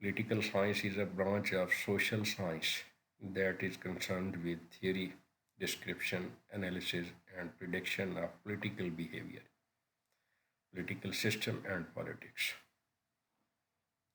Political science is a branch of social science that is concerned with theory, description, analysis, and prediction of political behavior, political system, and politics.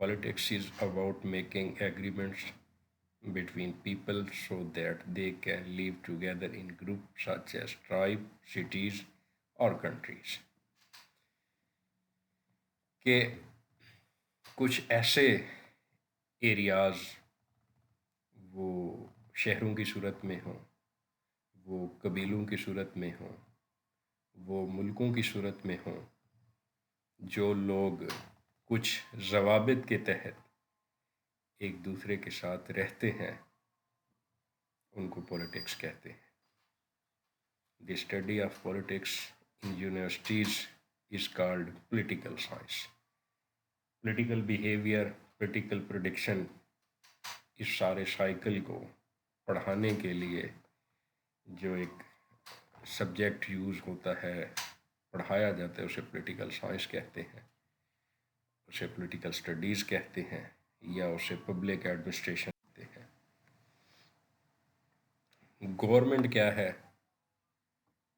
Politics is about making agreements between people so that they can live together in groups such as tribes, cities, or countries. کہ کچھ ایسے areas وہ شہروں کی صورت میں ہوں، وہ قبیلوں کی صورت میں ہوں، وہ ملکوں کی صورت میں ہوں، جو لوگ کچھ ضوابط کے تحت ایک دوسرے کے ساتھ رہتے ہیں، ان کو پولیٹکس کہتے ہیں. The study of politics in universities is called political science. Political behaviour, political prediction, اس سارے سائیکل کو پڑھانے کے لیے جو ایک سبجیکٹ یوز ہوتا ہے، پڑھایا جاتا ہے، اسے پولیٹیکل سائنس کہتے ہیں، اسے پولیٹیکل اسٹڈیز کہتے ہیں، یا اسے پبلک ایڈمنسٹریشن کہتے ہیں. گورنمنٹ کیا ہے؟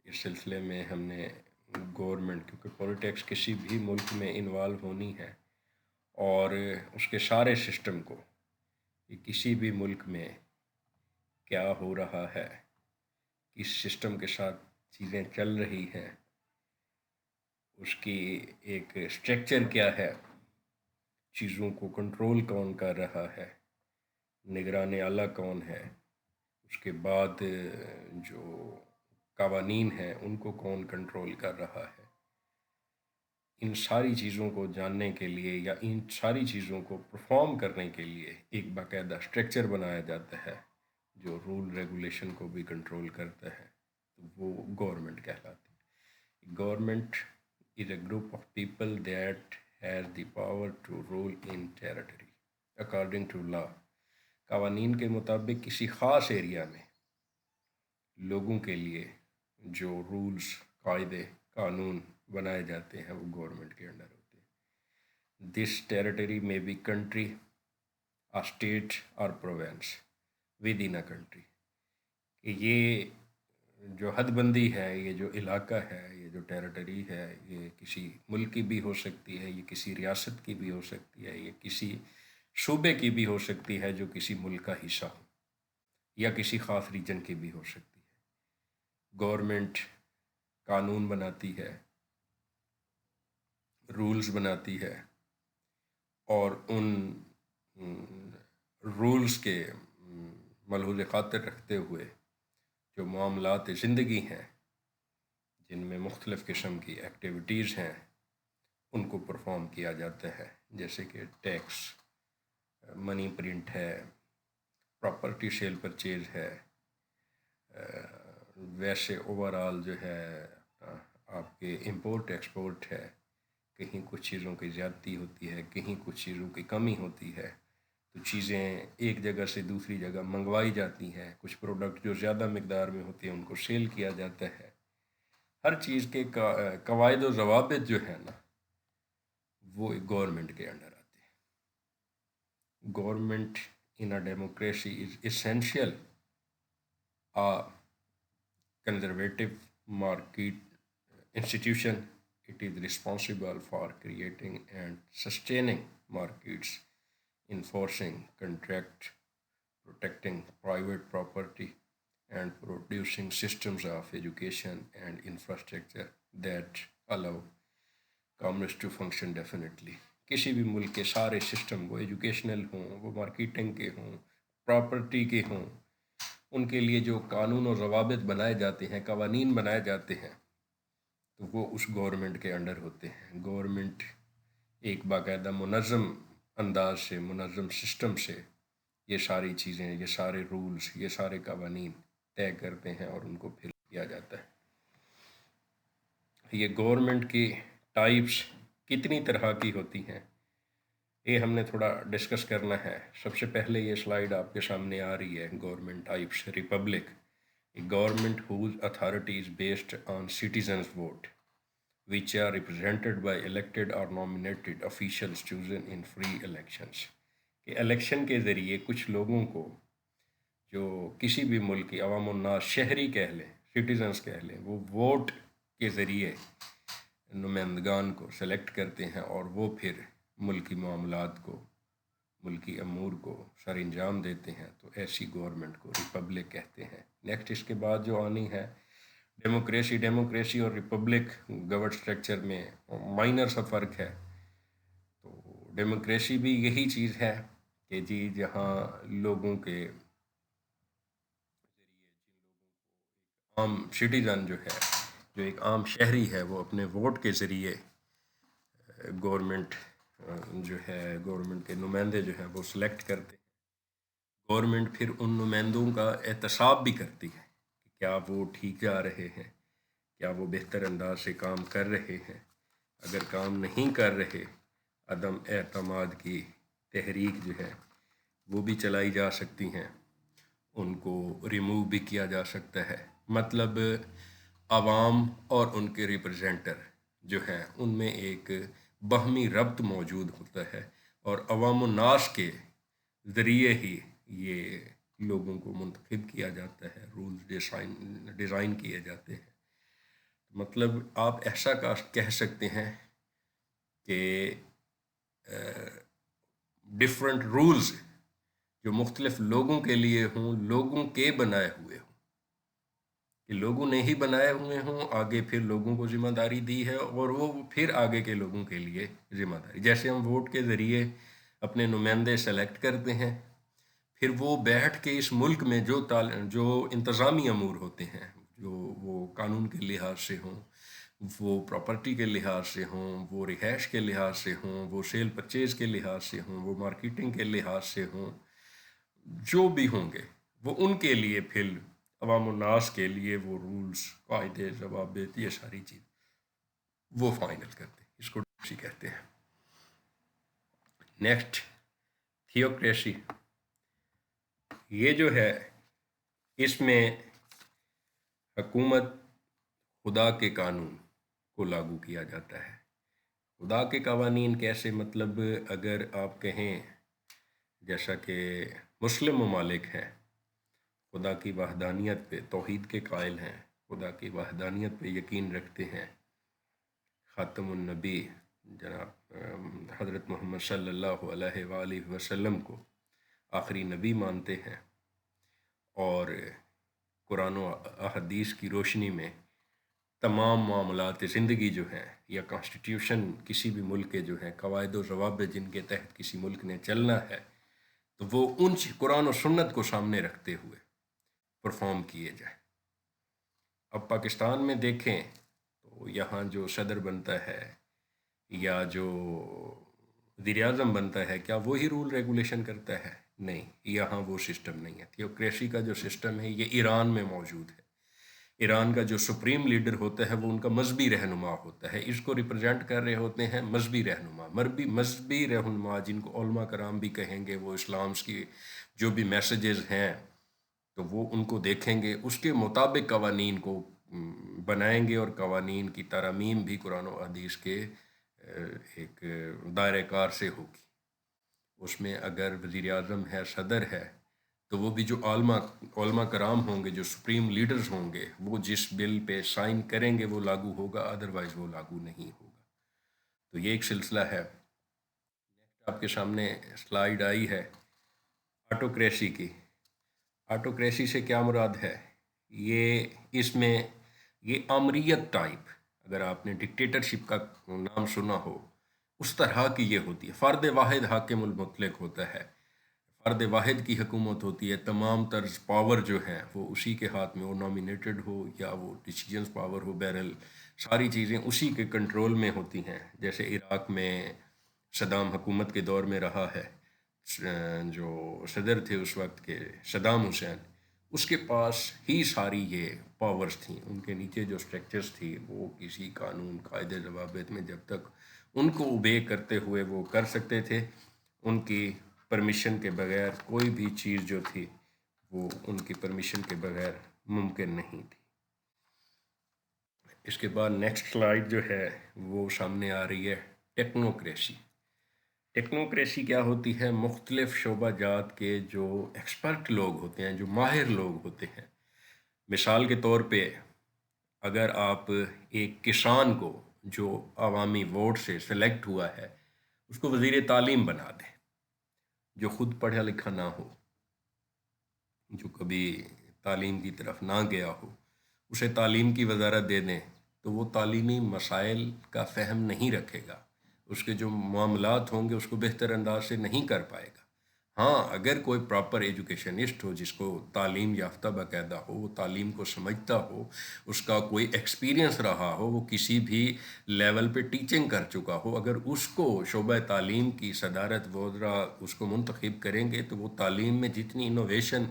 اس سلسلے میں ہم نے گورنمنٹ، کیونکہ پولیٹکس کسی بھی ملک میں انوالو ہونی ہے اور اس کے سارے سسٹم کو، کہ کسی بھی ملک میں کیا ہو رہا ہے، کس سسٹم کے ساتھ چیزیں چل رہی ہیں، اس کی ایک اسٹرکچر کیا ہے، چیزوں کو کنٹرول کون کر رہا ہے، نگران اعلیٰ کون ہے، اس کے بعد جو قوانین ہیں ان کو کون کنٹرول کر رہا ہے. ان ساری چیزوں کو جاننے کے لیے یا ان ساری چیزوں کو پرفارم کرنے کے لیے ایک باقاعدہ اسٹرکچر بنایا جاتا ہے جو رول ریگولیشن کو بھی کنٹرول کرتا ہے. وہ گورنمنٹ کہلاتی ہے. Government is a group of people that has the power to rule in territory according to law. قوانین کے مطابق کسی خاص ایریا میں لوگوں کے لیے جو رولز، قاعدے، قانون بنائے جاتے ہیں وہ گورنمنٹ کے انڈر ہوتے ہیں. دس ٹیریٹری میں بی کنٹری، a state اور province with in a country. کہ یہ جو حد بندی ہے، یہ جو علاقہ ہے، یہ جو ٹیریٹری ہے، یہ کسی ملک کی بھی ہو سکتی ہے، یہ کسی ریاست کی بھی ہو سکتی ہے، یہ کسی صوبے کی بھی ہو سکتی ہے جو کسی ملک کا حصہ ہو، یا کسی خاص ریجن کی بھی ہو سکتی ہے. گورنمنٹ قانون بناتی ہے، رولز بناتی ہے، اور ان رولز کے ملحوظ خاطر رکھتے ہوئے جو معاملات زندگی ہیں جن میں مختلف قسم کی ایکٹیویٹیز ہیں ان کو پرفارم کیا جاتا ہے. جیسے کہ ٹیکس، منی پرنٹ ہے، پراپرٹی سیل پرچیز ہے. ویسے اوورآل جو ہے آپ کے امپورٹ ایکسپورٹ ہے، کہیں کچھ چیزوں کی زیادتی ہوتی ہے، کہیں کچھ چیزوں کی کمی ہوتی ہے، تو چیزیں ایک جگہ سے دوسری جگہ منگوائی جاتی ہیں. کچھ پروڈکٹ جو زیادہ مقدار میں ہوتے ہیں ان کو سیل کیا جاتا ہے. ہر چیز کے قواعد و ضوابط جو ہے نا وہ گورنمنٹ کے انڈر آتے ہیں. Government in a democracy is essential conservative market institution. It is responsible for creating and sustaining markets, enforcing contract, protecting private property, and producing systems of education and infrastructure that allow commerce to function definitely. کسی بھی ملک کے سارے system, وہ educational ہوں، وہ marketing کے ہوں، property کے ہوں، ان کے لیے جو قانون و ضوابط بنائے جاتے ہیں، قوانین بنائے جاتے ہیں، تو وہ اس گورنمنٹ کے انڈر ہوتے ہیں. گورنمنٹ ایک باقاعدہ منظم انداز سے، منظم سسٹم سے یہ ساری چیزیں، یہ سارے رولز، یہ سارے قوانین طے کرتے ہیں اور ان کو پھر کیا جاتا ہے. یہ گورنمنٹ کی ٹائپس کتنی طرح کی ہوتی ہیں یہ ہم نے تھوڑا ڈسکس کرنا ہے. سب سے پہلے یہ سلائیڈ آپ کے سامنے آ رہی ہے. Government types. Republic, government whose authority is based on citizens vote which are represented by elected or nominated officials chosen in free elections. کہ الیکشن کے ذریعے کچھ لوگوں کو جو کسی بھی ملک کی عوام الناس، شہری کہہ لیں، سٹیزنز کہہ لیں، وہ ووٹ کے ذریعے نمائندگان کو سلیکٹ کرتے ہیں اور وہ پھر ملکی معاملات کو، ملکی امور کو سر انجام دیتے ہیں، تو ایسی گورنمنٹ کو ریپبلک کہتے ہیں۔ نیکسٹ اس کے بعد جو آنی ہے ڈیموکریسی اور ریپبلک گورنمنٹ اسٹرکچر میں مائنر سا فرق ہے۔ تو ڈیموکریسی بھی یہی چیز ہے کہ جی جہاں لوگوں کے عام سٹیزن جو ہے، جو ایک عام شہری ہے، وہ اپنے ووٹ کے ذریعے گورنمنٹ جو ہے، گورنمنٹ کے نمائندے جو ہیں وہ سلیکٹ کرتے ہیں۔ گورنمنٹ پھر ان نمائندوں کا احتساب بھی کرتی ہے کہ کیا وہ ٹھیک جا رہے ہیں، کیا وہ بہتر انداز سے کام کر رہے ہیں۔ اگر کام نہیں کر رہے، عدم اعتماد کی تحریک جو ہے وہ بھی چلائی جا سکتی ہیں، ان کو ریموو بھی کیا جا سکتا ہے۔ مطلب عوام اور ان کے ریپرزینٹر جو ہیں ان میں ایک باہمی ربط موجود ہوتا ہے، اور عوام الناس کے ذریعے ہی یہ لوگوں کو منتخب کیا جاتا ہے، رولز ڈیزائن کیے جاتے ہیں۔ مطلب آپ ایسا کہہ سکتے ہیں کہ ڈفرینٹ رولز جو مختلف لوگوں کے لیے ہوں، لوگوں کے بنائے ہوئے ہوں، کہ لوگوں نے ہی بنائے ہوئے ہوں، آگے پھر لوگوں کو ذمہ داری دی ہے، اور وہ پھر آگے کے لوگوں کے لیے ذمہ داری، جیسے ہم ووٹ کے ذریعے اپنے نمائندے سلیکٹ کرتے ہیں، پھر وہ بیٹھ کے اس ملک میں جو انتظامی امور ہوتے ہیں، جو وہ قانون کے لحاظ سے ہوں، وہ پراپرٹی کے لحاظ سے ہوں، وہ رہائش کے لحاظ سے ہوں، وہ سیل پرچیز کے لحاظ سے ہوں، وہ مارکیٹنگ کے لحاظ سے ہوں، جو بھی ہوں گے وہ ان کے لیے پھر عوام الناس کے لیے وہ رولز، قاعدے، ضوابط، یہ ساری چیز وہ فائنل کرتے ہیں۔ اس کو ڈیموکریسی کہتے ہیں۔ نیکسٹ تھیوکریسی، یہ جو ہے اس میں حکومت خدا کے قانون کو لاگو کیا جاتا ہے۔ خدا کے قوانین کیسے؟ مطلب اگر آپ کہیں جیسا کہ مسلم ممالک ہیں، خدا کی وحدانیت پہ توحید کے قائل ہیں، خدا کی وحدانیت پہ یقین رکھتے ہیں، خاتم النبی جناب حضرت محمد صلی اللہ علیہ وآلہ وسلم کو آخری نبی مانتے ہیں، اور قرآن و احادیث کی روشنی میں تمام معاملات زندگی جو ہیں، یا کانسٹیٹیوشن کسی بھی ملک کے جو ہیں، قواعد و ضوابط جن کے تحت کسی ملک نے چلنا ہے، تو وہ ان قرآن و سنت کو سامنے رکھتے ہوئے پرفارم کیے جائیں۔ اب پاکستان میں دیکھیں تو یہاں جو صدر بنتا ہے یا جو وزیر اعظم بنتا ہے، کیا وہی رول ریگولیشن کرتا ہے؟ نہیں، یہاں وہ سسٹم نہیں ہے۔ تھیوکریسی کا جو سسٹم ہے یہ ایران میں موجود ہے۔ ایران کا جو سپریم لیڈر ہوتا ہے وہ ان کا مذہبی رہنما ہوتا ہے، اس کو ریپرزینٹ کر رہے ہوتے ہیں مذہبی رہنما، مذہبی رہنما جن کو علماء کرام بھی کہیں گے، وہ اسلامس کی جو بھی میسیجز ہیں تو وہ ان کو دیکھیں گے، اس کے مطابق قوانین کو بنائیں گے، اور قوانین کی ترامیم بھی قرآن و حدیث کے ایک دائرہ کار سے ہوگی۔ اس میں اگر وزیر اعظم ہے، صدر ہے، تو وہ بھی جو علماء کرام ہوں گے، جو سپریم لیڈرز ہوں گے، وہ جس بل پہ سائن کریں گے وہ لاگو ہوگا، ادروائز وہ لاگو نہیں ہوگا۔ تو یہ ایک سلسلہ ہے۔ آپ کے سامنے سلائیڈ آئی ہے آٹوکریسی کی۔ آٹوکریسی سے کیا مراد ہے؟ اس میں یہ آمریت ٹائپ، اگر آپ نے ڈکٹیٹرشپ کا نام سنا ہو، اس طرح کی یہ ہوتی ہے۔ فرد واحد حاکم المطلق ہوتا ہے، فرد واحد کی حکومت ہوتی ہے، تمام طرز پاور جو ہیں وہ اسی کے ہاتھ میں، وہ نامینیٹڈ ہو یا وہ ڈیسیجنز پاور ہو، بہرحال ساری چیزیں اسی کے کنٹرول میں ہوتی ہیں۔ جیسے عراق میں صدام حکومت کے دور میں رہا ہے، جو صدر تھے اس وقت کے صدام حسین، اس کے پاس ہی ساری یہ پاورز تھیں، ان کے نیچے جو سٹرکچرز تھی وہ کسی قانون، قاعدے، ضوابط میں جب تک ان کو اوبے کرتے ہوئے وہ کر سکتے تھے، ان کی پرمیشن کے بغیر کوئی بھی چیز جو تھی وہ ان کی پرمیشن کے بغیر ممکن نہیں تھی۔ اس کے بعد نیکسٹ سلائیڈ جو ہے وہ سامنے آ رہی ہے ٹیکنوکریسی۔ ٹیکنوکریسی کیا ہوتی ہے؟ مختلف شعبہ جات کے جو ایکسپرٹ لوگ ہوتے ہیں، جو ماہر لوگ ہوتے ہیں۔ مثال کے طور پہ اگر آپ ایک کسان کو جو عوامی ووٹ سے سلیکٹ ہوا ہے، اس کو وزیر تعلیم بنا دیں، جو خود پڑھا لکھا نہ ہو، جو کبھی تعلیم کی طرف نہ گیا ہو، اسے تعلیم کی وزارت دے دیں تو وہ تعلیمی مسائل کا فہم نہیں رکھے گا، اس کے جو معاملات ہوں گے اس کو بہتر انداز سے نہیں کر پائے گا۔ ہاں، اگر کوئی پراپر ایجوکیشنسٹ ہو، جس کو تعلیم یافتہ باقاعدہ ہو، وہ تعلیم کو سمجھتا ہو، اس کا کوئی ایکسپیرینس رہا ہو، وہ کسی بھی لیول پہ ٹیچنگ کر چکا ہو، اگر اس کو شعبہ تعلیم کی صدارت وزرا اس کو منتخب کریں گے تو وہ تعلیم میں جتنی انوویشن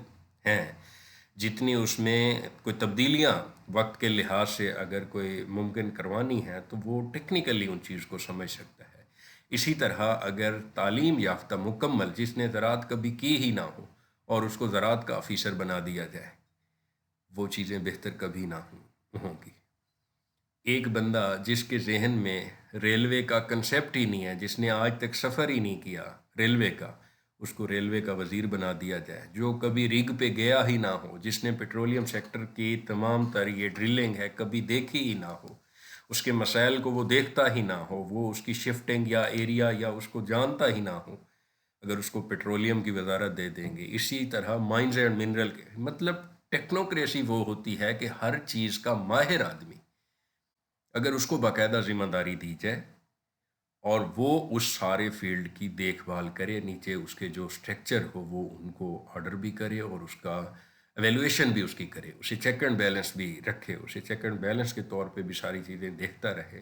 ہیں، جتنی اس میں کوئی تبدیلیاں وقت کے لحاظ سے اگر کوئی ممکن کروانی ہے تو وہ ٹیکنیکلی ان چیز کو سمجھ سکتا ہے۔ اسی طرح اگر تعلیم یافتہ مکمل جس نے زراعت کبھی کی ہی نہ ہو اور اس کو زراعت کا آفیسر بنا دیا جائے، وہ چیزیں بہتر کبھی نہ ہوں گی۔ ایک بندہ جس کے ذہن میں ریلوے کا کنسیپٹ ہی نہیں ہے، جس نے آج تک سفر ہی نہیں کیا ریلوے کا، اس کو ریلوے کا وزیر بنا دیا جائے۔ جو کبھی ریگ پہ گیا ہی نہ ہو، جس نے پیٹرولیم سیکٹر کی تمام تر یہ ڈرلنگ ہے کبھی دیکھی ہی نہ ہو، اس کے مسائل کو وہ دیکھتا ہی نہ ہو، وہ اس کی شفٹنگ یا ایریا یا اس کو جانتا ہی نہ ہو، اگر اس کو پیٹرولیم کی وزارت دے دیں گے۔ اسی طرح مائنز اینڈ منرل کے مطلب ٹیکنوکریسی وہ ہوتی ہے کہ ہر چیز کا ماہر آدمی اگر اس کو باقاعدہ ذمہ داری دی جائے اور وہ اس سارے فیلڈ کی دیکھ بھال کرے، نیچے اس کے جو اسٹرکچر ہو وہ ان کو آرڈر بھی کرے اور اس کا ایویلویشن بھی اس کی کرے، اسے چیک اینڈ بیلنس بھی رکھے، اسے چیک اینڈ بیلنس کے طور پہ بھی ساری چیزیں دیکھتا رہے،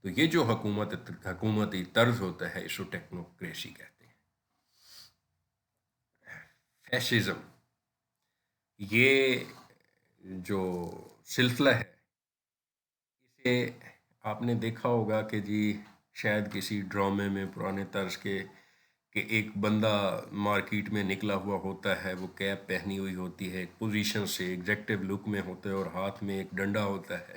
تو یہ جو حکومتی طرز ہوتا ہے اس کو ٹیکنوکریسی کہتے ہیں۔ فیشزم، یہ جو سلسلہ ہے، اسے آپ نے دیکھا ہوگا کہ جی شاید کسی ڈرامے میں پرانے طرز کے، کہ ایک بندہ مارکیٹ میں نکلا ہوا ہوتا ہے، وہ کیپ پہنی ہوئی ہوتی ہے، ایک پوزیشن سے ایگزیکٹو لک میں ہوتا ہے اور ہاتھ میں ایک ڈنڈا ہوتا ہے۔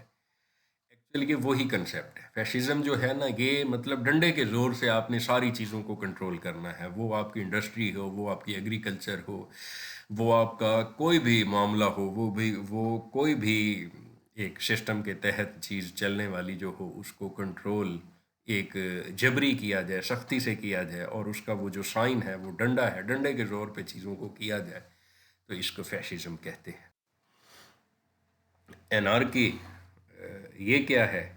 ایکچولی یہ وہی کنسیپٹ ہے۔ فیشزم جو ہے نا، یہ مطلب ڈنڈے کے زور سے آپ نے ساری چیزوں کو کنٹرول کرنا ہے، وہ آپ کی انڈسٹری ہو، وہ آپ کی ایگریکلچر ہو، وہ آپ کا کوئی بھی معاملہ ہو، وہ کوئی بھی ایک سسٹم کے تحت چیز چلنے والی جو ہو، اس کو کنٹرول ایک جبری کیا جائے، سختی سے کیا جائے، اور اس کا وہ جو سائن ہے وہ ڈنڈا ہے، ڈنڈے کے زور پہ چیزوں کو کیا جائے، تو اس کو فیشزم کہتے ہیں۔ انارکی، یہ کیا ہے؟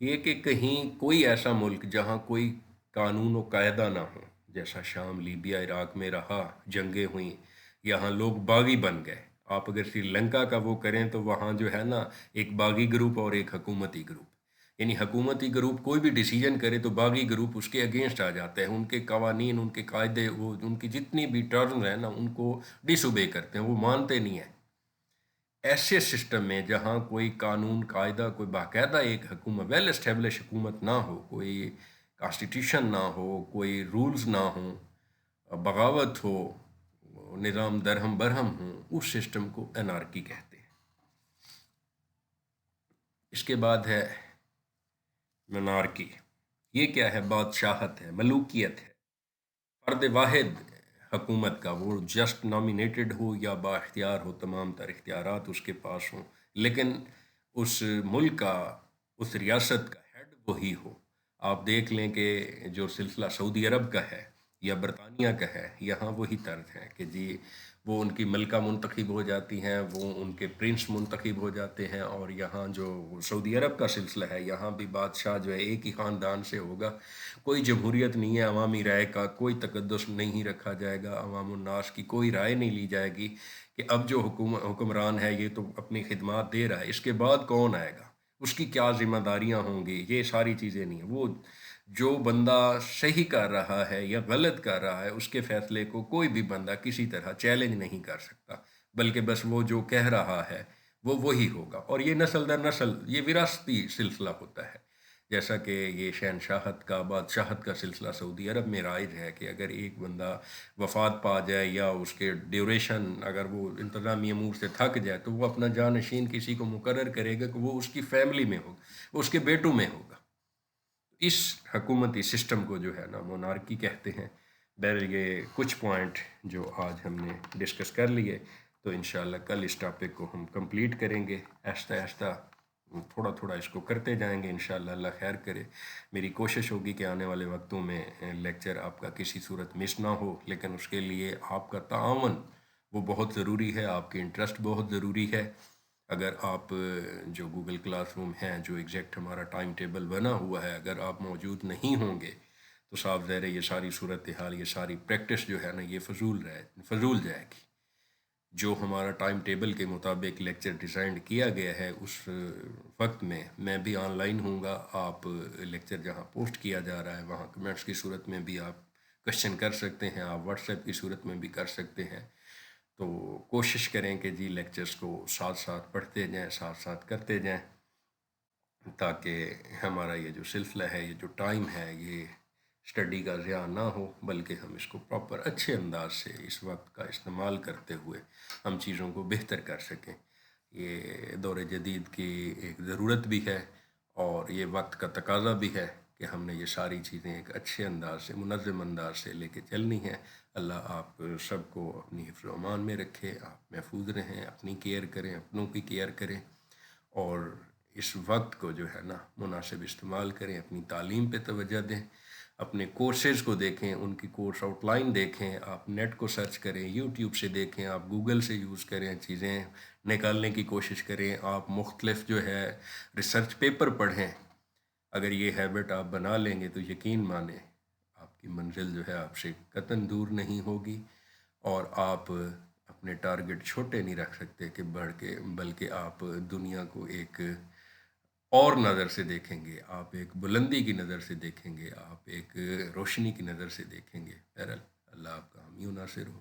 یہ کہ کہیں کوئی ایسا ملک جہاں کوئی قانون و قاعدہ نہ ہو، جیسا شام، لیبیا، عراق میں رہا، جنگیں ہوئیں، یہاں لوگ باغی بن گئے۔ آپ اگر سری لنکا کا وہ کریں تو وہاں جو ہے نا، ایک باغی گروپ اور ایک حکومتی گروپ، یعنی حکومتی گروپ کوئی بھی ڈیسیجن کرے تو باغی گروپ اس کے اگینسٹ آ جاتے ہیں، ان کے قوانین، ان کے قاعدے، وہ ان کی جتنی بھی ٹرمز ہیں نا ان کو ڈس اوبے کرتے ہیں، وہ مانتے نہیں ہیں۔ ایسے سسٹم میں جہاں کوئی قانون قاعدہ، کوئی باقاعدہ ایک حکومت، ویل اسٹیبلش حکومت نہ ہو، کوئی کانسٹیٹیوشن نہ ہو، کوئی رولز نہ ہوں، بغاوت ہو، نظام درہم برہم ہوں، اس سسٹم کو انارکی کہتے ہیں۔ اس کے بعد ہے منارکی۔ یہ کیا ہے؟ بادشاہت ہے، ملوکیت ہے، فرد واحد حکومت کا، وہ جسٹ نامینیٹڈ ہو یا با اختیار ہو، تمام تر اختیارات اس کے پاس ہوں، لیکن اس ملک کا، اس ریاست کا ہیڈ وہی ہو۔ آپ دیکھ لیں کہ جو سلسلہ سعودی عرب کا ہے یا برطانیہ کا ہے، یہاں وہی طرز ہے کہ جی وہ ان کی ملکہ منتخب ہو جاتی ہیں، وہ ان کے پرنس منتخب ہو جاتے ہیں، اور یہاں جو سعودی عرب کا سلسلہ ہے، یہاں بھی بادشاہ جو ہے ایک ہی خاندان سے ہوگا، کوئی جمہوریت نہیں ہے، عوامی رائے کا کوئی تقدس نہیں رکھا جائے گا، عوام الناس کی کوئی رائے نہیں لی جائے گی کہ اب جو حکمران ہے یہ تو اپنی خدمات دے رہا ہے، اس کے بعد کون آئے گا، اس کی کیا ذمہ داریاں ہوں گی، یہ ساری چیزیں نہیں ہیں۔ وہ جو بندہ صحیح کر رہا ہے یا غلط کر رہا ہے، اس کے فیصلے کو کوئی بھی بندہ کسی طرح چیلنج نہیں کر سکتا، بلکہ بس وہ جو کہہ رہا ہے وہ وہی ہوگا، اور یہ نسل در نسل یہ وراثتی سلسلہ ہوتا ہے۔ جیسا کہ یہ شہنشاہت کا، بادشاہت کا سلسلہ سعودی عرب میں رائج ہے کہ اگر ایک بندہ وفات پا جائے یا اس کے ڈیوریشن اگر وہ انتظامی امور سے تھک جائے تو وہ اپنا جانشین کسی کو مقرر کرے گا کہ وہ اس کی فیملی میں ہوگا، وہ اس کے بیٹوں میں ہوگا۔ اس حکومتی سسٹم کو جو ہے نا مونارکی کہتے ہیں۔ بہرحال یہ کچھ پوائنٹ جو آج ہم نے ڈسکس کر لیے، تو انشاءاللہ کل اس ٹاپک کو ہم کمپلیٹ کریں گے آہستہ آہستہ۔ تھوڑا تھوڑا اس کو کرتے جائیں گے انشاءاللہ، اللہ خیر کرے۔ میری کوشش ہوگی کہ آنے والے وقتوں میں لیکچر آپ کا کسی صورت مس نہ ہو، لیکن اس کے لیے آپ کا تعاون وہ بہت ضروری ہے، آپ کی انٹرسٹ بہت ضروری ہے۔ اگر آپ جو گوگل کلاس روم ہیں، جو ایگزیکٹ ہمارا ٹائم ٹیبل بنا ہوا ہے، اگر آپ موجود نہیں ہوں گے تو صاف ظاہر ہے یہ ساری صورتحال، یہ ساری پریکٹس جو ہے نا، یہ فضول جائے گی۔ جو ہمارا ٹائم ٹیبل کے مطابق لیکچر ڈیزائن کیا گیا ہے، اس وقت میں بھی آن لائن ہوں گا۔ آپ لیکچر جہاں پوسٹ کیا جا رہا ہے وہاں کمنٹس کی صورت میں بھی آپ کوشچن کر سکتے ہیں، آپ واٹس ایپ کی صورت میں بھی کر سکتے ہیں۔ تو کوشش کریں کہ جی لیکچرز کو ساتھ ساتھ پڑھتے جائیں، ساتھ ساتھ کرتے جائیں، تاکہ ہمارا یہ جو سلسلہ ہے، یہ جو ٹائم ہے، یہ اسٹڈی کا ضیاع نہ ہو، بلکہ ہم اس کو پراپر اچھے انداز سے اس وقت کا استعمال کرتے ہوئے ہم چیزوں کو بہتر کر سکیں۔ یہ دور جدید کی ایک ضرورت بھی ہے اور یہ وقت کا تقاضا بھی ہے کہ ہم نے یہ ساری چیزیں ایک اچھے انداز سے، منظم انداز سے لے کے چلنی ہیں۔ اللہ آپ سب کو اپنی حفظ و امان میں رکھے، آپ محفوظ رہیں، اپنی کیئر کریں، اپنوں کی کیئر کریں، اور اس وقت کو جو ہے نا مناسب استعمال کریں، اپنی تعلیم پہ توجہ دیں، اپنے کورسز کو دیکھیں، ان کی کورس آؤٹ لائن دیکھیں، آپ نیٹ کو سرچ کریں، یوٹیوب سے دیکھیں، آپ گوگل سے یوز کریں، چیزیں نکالنے کی کوشش کریں، آپ مختلف جو ہے ریسرچ پیپر پڑھیں۔ اگر یہ ہیبٹ آپ بنا لیں گے تو یقین مانیں آپ کی منزل جو ہے آپ سے قطعاً دور نہیں ہوگی، اور آپ اپنے ٹارگٹ چھوٹے نہیں رکھ سکتے کہ بڑھ کے، بلکہ آپ دنیا کو ایک اور نظر سے دیکھیں گے، آپ ایک بلندی کی نظر سے دیکھیں گے، آپ ایک روشنی کی نظر سے دیکھیں گے۔ بہرحال اللہ آپ کا حامی و ناصر ہو۔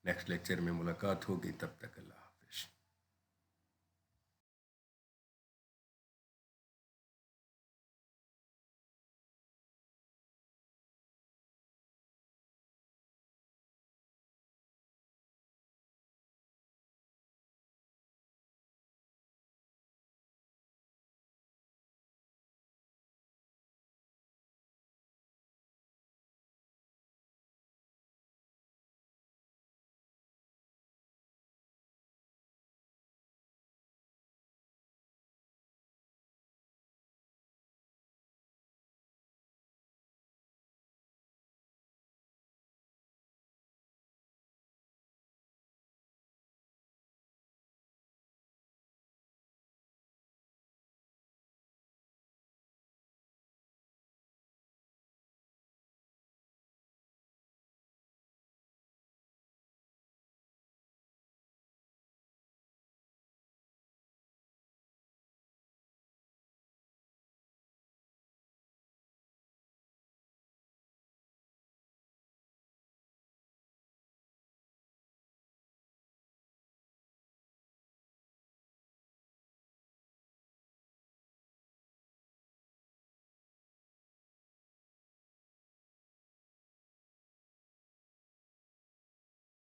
نیکسٹ لیکچر میں ملاقات ہوگی، تب تک اللہ